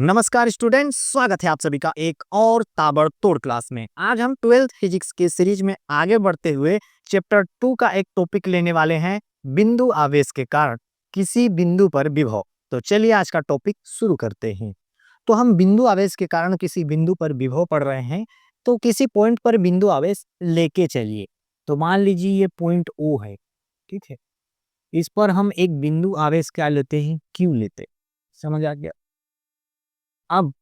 नमस्कार स्टूडेंट्स, स्वागत है आप सभी का एक और ताबड़तोड़ क्लास में। आज हम 12th फिजिक्स के सीरीज में आगे बढ़ते हुए चैप्टर 2 का एक टॉपिक लेने वाले हैं, बिंदु आवेश के कारण किसी बिंदु पर विभव। तो चलिए आज का टॉपिक शुरू करते हैं। तो हम बिंदु आवेश के कारण किसी बिंदु पर विभव पढ़ रहे हैं, तो किसी पॉइंट पर बिंदु आवेश लेके चलिए। तो मान लीजिए ये पॉइंट ओ है, ठीक है। इस पर हम एक बिंदु आवेश क्या लेते हैं, क्यू लेते हैं। समझ आ गया। अब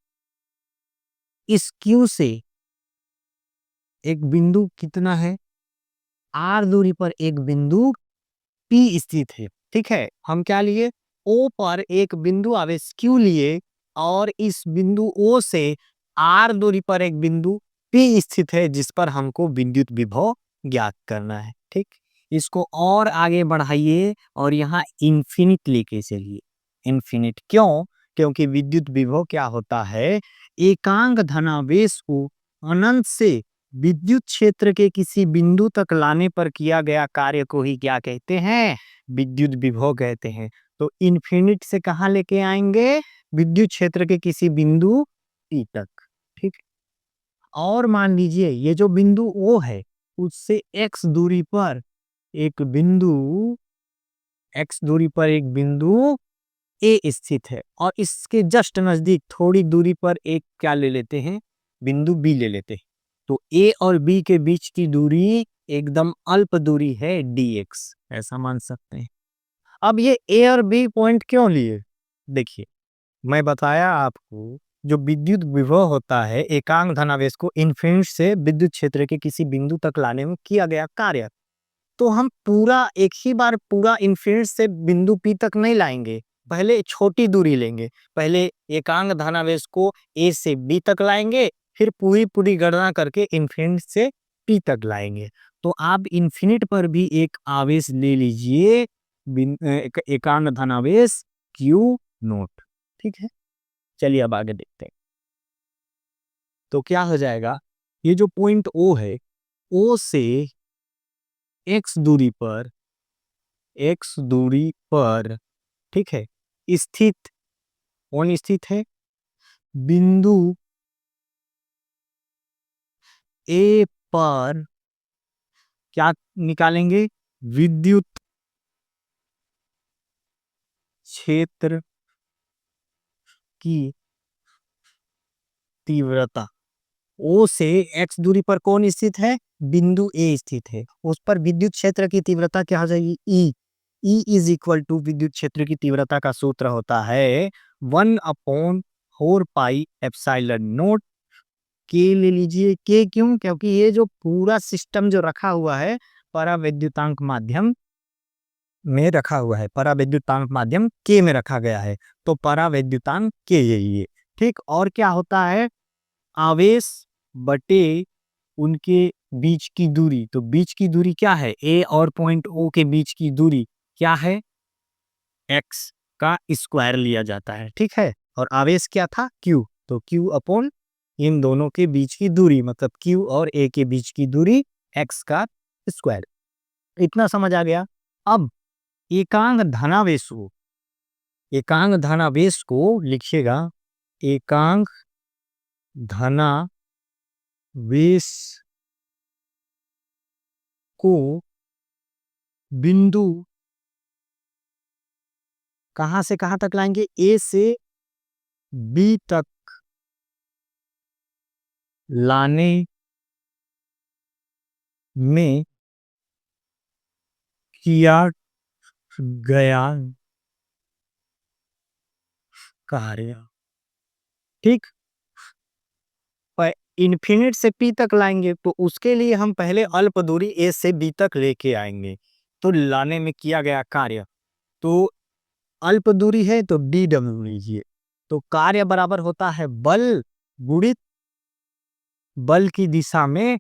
इस क्यू से एक बिंदु कितना है, आर दूरी पर एक बिंदु पी स्थित है, ठीक है। हम क्या लिए, ओ पर एक बिंदु आवेश क्यू लिए और इस बिंदु ओ से आर दूरी पर एक बिंदु पी स्थित है जिस पर हमको विद्युत विभव ज्ञात करना है, ठीक। इसको और आगे बढ़ाइए और यहाँ इंफिनिट लेके चलिए। इंफिनिट क्यों? क्योंकि विद्युत विभव क्या होता है, एकांक धनावेश को अनंत से विद्युत क्षेत्र के किसी बिंदु तक लाने पर किया गया कार्य को ही क्या कहते हैं, विद्युत विभव कहते हैं। तो इन्फिनिट से कहां लेके आएंगे, विद्युत क्षेत्र के किसी बिंदु P तक, ठीक। और मान लीजिए ये जो बिंदु O है उससे x दूरी पर एक बिंदु A स्थित है और इसके जस्ट नजदीक थोड़ी दूरी पर एक क्या ले लेते हैं, बिंदु B ले लेते हैं। तो A और B के बीच की दूरी एकदम अल्प दूरी है dx, ऐसा मान सकते हैं। अब ये A और B पॉइंट क्यों लिए, देखिए मैं बताया आपको, जो विद्युत विभव होता है एकांक धनावेश को इन्फिनिट से विद्युत क्षेत्र के किसी बिंदु तक लाने में किया गया कार्य। तो हम पूरा एक ही बार पूरा इन्फिनिट से बिंदु P तक नहीं लाएंगे, पहले छोटी दूरी लेंगे। पहले एकांक धनावेश को A से B तक लाएंगे, फिर पूरी पूरी गणना करके इन्फिनिट से P तक लाएंगे। तो आप इन्फिनिट पर भी एक आवेश ले लीजिए, एकांक धनावेश Q नोट, ठीक है। चलिए अब आगे देखते हैं। तो क्या हो जाएगा, ये जो पॉइंट O है, O से x दूरी पर ठीक है स्थित, कौन स्थित है, बिंदु A पर क्या निकालेंगे, विद्युत क्षेत्र की तीव्रता। O से x दूरी पर कौन स्थित है, बिंदु A स्थित है, उस पर विद्युत क्षेत्र की तीव्रता क्या हो जाएगी, E। E is equal to विद्युत क्षेत्र की तीव्रता का सूत्र होता है 1/4 पाई एप्सिलॉन नोट के। ले लीजिए के, क्यों, क्योंकि ये जो पूरा सिस्टम जो रखा हुआ है परावैद्युतांक माध्यम में रखा हुआ है, परावैद्युतांक माध्यम के में रखा गया है, तो परावैद्युतांक के यही है, ठीक। और क्या होता है, आवेश बटे उनके बीच की दूरी। तो बीच की दूरी क्या है, ए और पॉइंट ओ के बीच की दूरी क्या है, एक्स का स्क्वायर लिया जाता है, ठीक है। और आवेश क्या था, क्यू, तो क्यू अपॉन इन दोनों के बीच की दूरी, मतलब क्यू और ए के बीच की दूरी एक्स का स्क्वायर। इतना समझ आ गया। अब एकांक धनावेश को लिखिएगा, एकांक धनावेश को बिंदु कहां से कहां तक लाएंगे, ए से बी तक लाने में किया गया कार्य, ठीक। पर इन्फिनिट से पी तक लाएंगे तो उसके लिए हम पहले अल्प दूरी ए से बी तक लेके आएंगे। तो लाने में किया गया कार्य, तो अल्प दूरी है तो डी डब्ल्यू लीजिए। तो कार्य बराबर होता है बल गुणित बल की दिशा में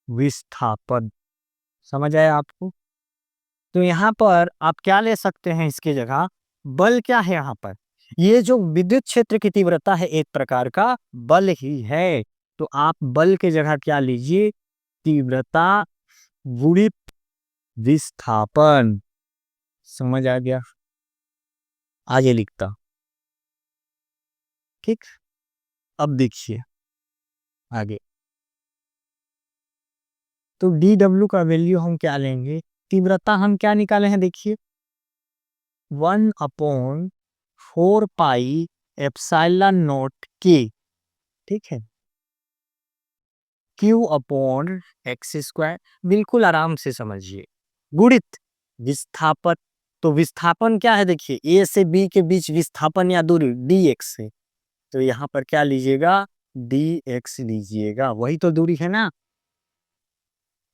विस्थापन। समझ आया आपको? तो यहाँ पर आप क्या ले सकते हैं, इसके जगह बल क्या है, यहाँ पर ये जो विद्युत क्षेत्र की तीव्रता है एक प्रकार का बल ही है। तो आप बल के जगह क्या लीजिए, तीव्रता गुणित विस्थापन। समझ आ गया? आगे लिखता, ठीक। अब देखिए आगे, तो डी डब्ल्यू का वैल्यू हम क्या लेंगे, तीव्रता हम क्या निकाले हैं देखिए, 1/4 पाई एप्सिलॉन नॉट के, ठीक है, क्यू अपॉन एक्स स्क्वायर, बिल्कुल आराम से समझिए, गुणित विस्थापन, तो विस्थापन क्या है देखिए, ए से बी के बीच विस्थापन या दूरी डी एक्स है, तो यहाँ पर क्या लीजिएगा, डी एक्स लीजिएगा, वही तो दूरी है ना,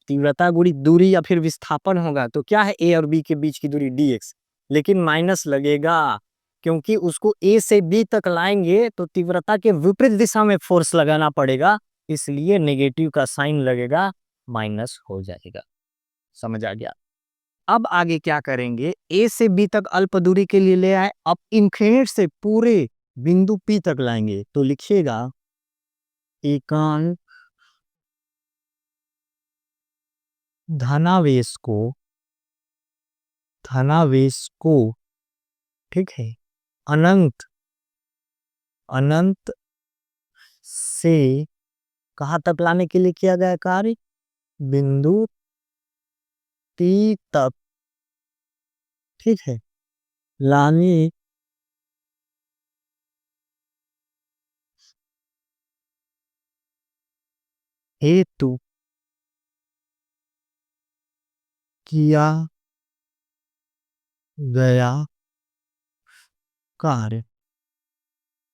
तीव्रता गुणित दूरी या फिर विस्थापन होगा, तो क्या है ए और बी के बीच की दूरी डी एक्स, लेकिन माइनस लगेगा, क्योंकि उसको ए से बी तक लाएंगे तो तीव्रता के विपरीत दिशा में फोर्स लगाना पड़ेगा, इसलिए नेगेटिव का साइन लगेगा, माइनस हो जाएगा। समझ आ गया। अब आगे क्या करेंगे, ए से बी तक अल्प दूरी के लिए ले आए, अब इन्फिनिट से पूरे बिंदु पी तक लाएंगे, तो लिखिएगा एकांक धनावेश को, ठीक है, अनंत अनंत से कहाँ तक लाने के लिए किया गया कार्य, बिंदु टी तक, ठीक है, लाने हेतु किया गया कार्य,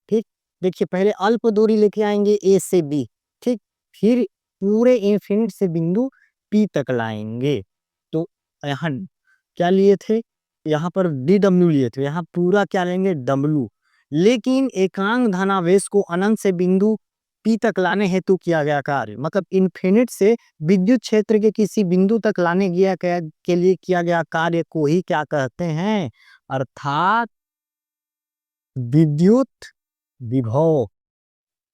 ठीक, देखिए पहले अल्प दूरी लेके आएंगे ए से बी, ठीक, फिर पूरे इन्फिनिट से बिंदु पी तक लाएंगे, तो यहाँ क्या लिए थे, यहाँ पर डी डब्ल्यू लिए थे, यहाँ पूरा क्या लेंगे डब्ल्यू, लेकिन एकांक धनावेश को अनंत से बिंदु पी तक लाने हेतु किया गया कार्य, मतलब इन्फिनिट से विद्युत क्षेत्र के किसी बिंदु तक लाने गया के लिए किया गया कार्य को ही क्या कहते हैं, अर्थात विद्युत विभव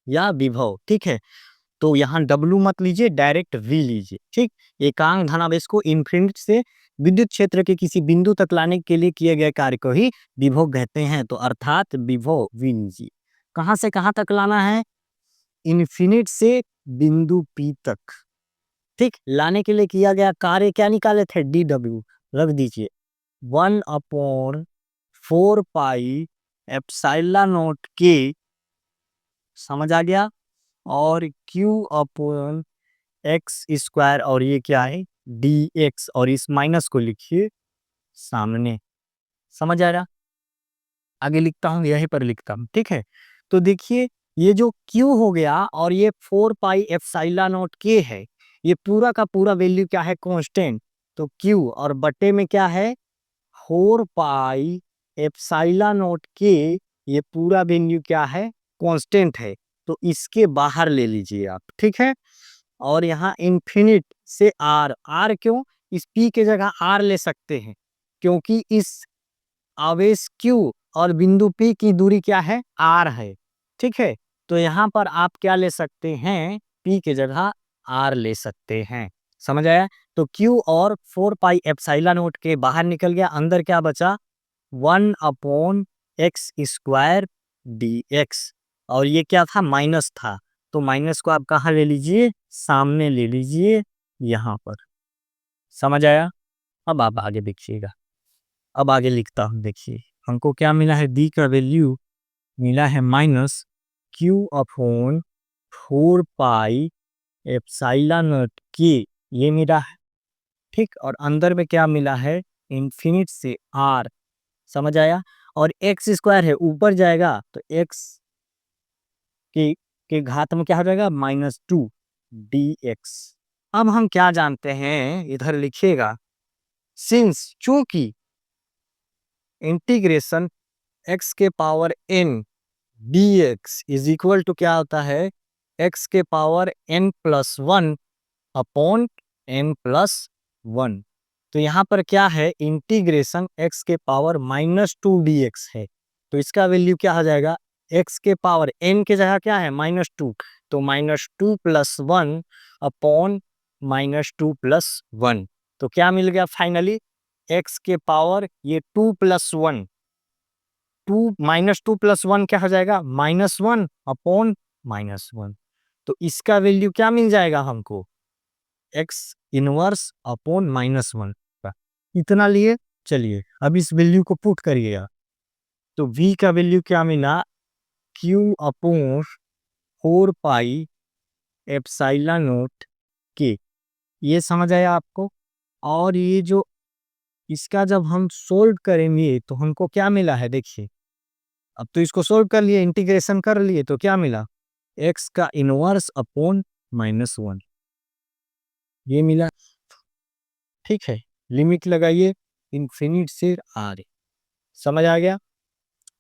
या विभव, ठीक है, तो यहाँ W मत लीजिए, डायरेक्ट V लीजिए, ठीक, एकांक धनावेश को इन्फिनिट से विद्युत क्षेत्र के किसी बिंदु तक लाने के लिए किए गए कार्य को ही विभव कहते हैं, तो अर्थात विभव V लीजिए, कहां से कहां तक लाना है, इन्फिनिट से बिंदु P तक, ठीक, लाने के लिए किया गया कार्य क्या निकाले थे, DW, रख दीजिए 1/4 पाई एप्सिलॉन नॉट के, समझ आ गया, और Q अपॉन एक्स स्क्वायर, और ये क्या है डी एक्स, और इस माइनस को लिखिए सामने, समझ आ रहा, आगे लिखता हूँ, यहीं पर लिखता हूँ, ठीक है, तो देखिए ये जो Q हो गया और ये 4 पाई एप्सिलॉन नॉट के है, ये पूरा का पूरा वैल्यू क्या है, कांस्टेंट, तो Q और बटे में क्या है 4 पाई एप्सिलॉन नॉट के, ये पूरा वैल्यू क्या है, कांस्टेंट है, तो इसके बाहर ले लीजिए आप, ठीक है, और यहाँ इन्फिनिट से आर, आर क्यों, इस पी के जगह आर ले सकते हैं, क्योंकि इस आवेश क्यू और बिंदु पी की दूरी क्या है, आर है, ठीक है, तो यहाँ पर आप क्या ले सकते हैं, पी के जगह आर ले सकते हैं, समझ आया, तो क्यू और 4 पाई एप्सिलॉन नॉट के बाहर निकल गया, अंदर क्या बचा 1/x² dx, और ये क्या था, माइनस था, तो माइनस को आप कहाँ ले लीजिए, सामने ले लीजिए, यहाँ पर, समझ आया, अब आप आगे देखिएगा, अब आगे लिखता हूँ, देखिए हमको क्या मिला है, डी का वैल्यू मिला है -Q/4 पाई एप्सिलॉन नॉट के, ये मिला है, ठीक, और अंदर में क्या मिला है, इन्फिनिट से आर, समझ आया, और एक्स स्क्वायर है, ऊपर जाएगा तो एक्स के घात में क्या हो जाएगा, -2 dx। अब हम क्या जानते हैं, इधर लिखिएगा, सिंस चूंकि इंटीग्रेशन x के power n dx is equal to क्या होता है, x के पावर n+1 अपॉन n+1, तो यहाँ पर क्या है, इंटीग्रेशन x के पावर -2 dx है, तो इसका वैल्यू क्या हो जाएगा, x के पावर n के जगह क्या है, -2, तो -2+1 अपॉन -2+1, तो क्या मिल गया फाइनली, x के पावर ये 2+1, -2+1 क्या हो जाएगा, -1 अपॉन -1। तो इसका वैल्यू क्या मिल जाएगा हमको? एक्स इनवर्स अपॉन -1 का इतना लिए। चलिए अब इस वैल्यू को पुट करिएगा, तो v का वैल्यू क्या मिला? q upon 4 pi epsilon not k। ये समझ आया आपको? और ये जो इसका जब हम सोल्व करेंगे तो हमको क्या मिला है देखिए। अब तो इसको सोल्व कर लिए, इंटीग्रेशन कर लिए, तो क्या मिला? x का इनवर्स अपॉन -1 ये मिला। ठीक है, लिमिट लगाइए इन्फिनिट से आर। समझ आ गया?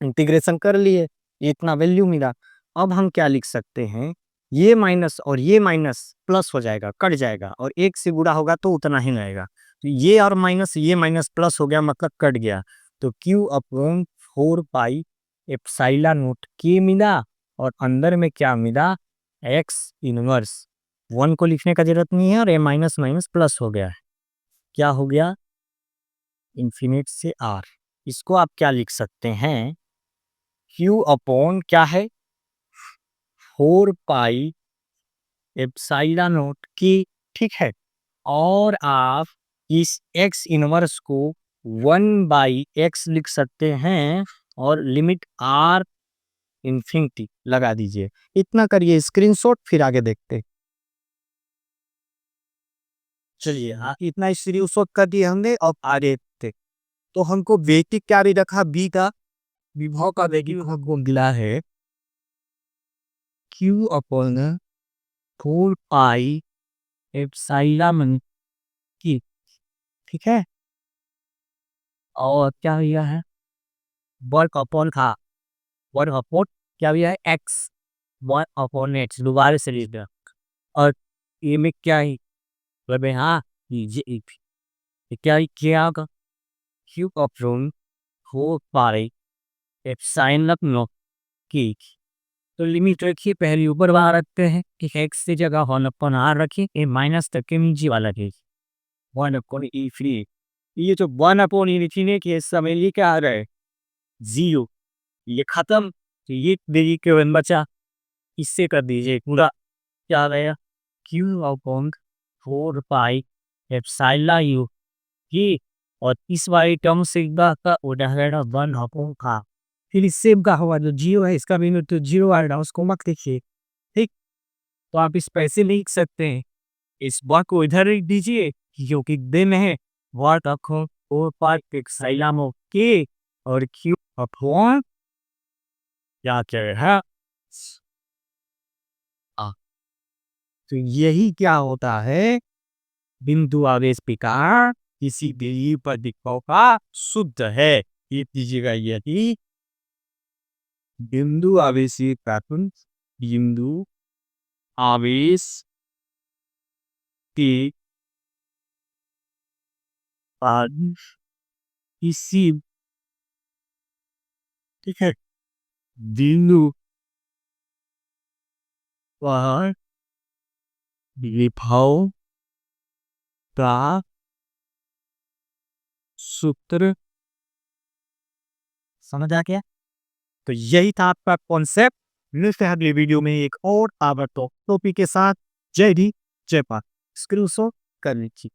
इंटीग्रेशन कर लिए, इतना वैल्यू मिला। अब हम क्या लिख सकते हैं? ये माइनस और ये माइनस प्लस हो जाएगा, कट जाएगा, और एक से गुणा होगा तो उतना ही रहेगा। तो ये माइनस प्लस हो गया, मतलब कट गया। तो q upon 4 pi epsilon not k मिला, और अंदर में क्या मिला? x inverse. 1 को लिखने का जरूरत नहीं है, और ये माइनस माइनस प्लस हो गया है। क्या हो गया? इन्फिनिट से r। इसको आप क्या लिख सकते हैं? q अपॉन क्या है? 4 पाई एप्सिलॉन नॉट की। ठीक है, और आप इस x इनवर्स को 1/x लिख सकते हैं, और लिमिट r इन्फिनिटी लगा दीजिए। इतना करिए स्क्रीनशॉट, फिर आगे देखते। चलिए हाँ, इतना स्क्रीनशॉट कर दिए हमने, अब आगे देखते। तो हमको बेसिक क्या भी रखा, बी का विभव का बेसिक हमको मिला है q अपॉन 4 पाई एप्सिलॉन की। ठीक है, और क्या दिया है? वर्क अपॉन था, वर्क अपॉन क्या दिया है? एक्स, 1/x दोबारा से लिख दिया। और ये में क्या है? मतलब हाँ, ये क्या है? क्या होगा? Q upon 4 pi epsilon not की। तो लिमिट रखिए, पहले ऊपर बाहर रखते हैं कि एक्स से जगह 1/r रखिए, ये माइनस तक के नीचे वाला केस 1/e3। ये जो 1/e3 के समय ये क्या आ रहा है? 0। ये खत्म, तो ये देरी के वन बचा, इससे कर दीजिए पूरा। क्या आ गया? Q upon 4 pi epsilon you की। और इस वाली टर्म से का उदाहरण 1/, का फिर इससे का हुआ जो 0 है, इसका भी तो 0 आएगा, उसको मत लिखिए। ठीक, तो आप इस पैसे लिख सकते हैं, इस बात को इधर लिख दीजिए क्योंकि दिन है वाट रखो 4 पाई एप्सिलॉन के, और क्यू अपॉन क्या क्या है। तो यही क्या होता है? बिंदु आवेश प्रकार किसी बिंदु पर दिखाव का शुद्ध है। ये कीजिएगा, यदि बिंदु आवेशी पैटर्न बिंदु आवेश के पास किसी, ठीक है, बिंदु पर विभव का सूत्र। समझ आ गया? तो यही था आपका कॉन्सेप्ट। मिलते हैं अगले वीडियो में एक और आवर्त टॉपिक के साथ। जय हिंद, जय भारत। स्क्रीन शॉट कर लीजिए।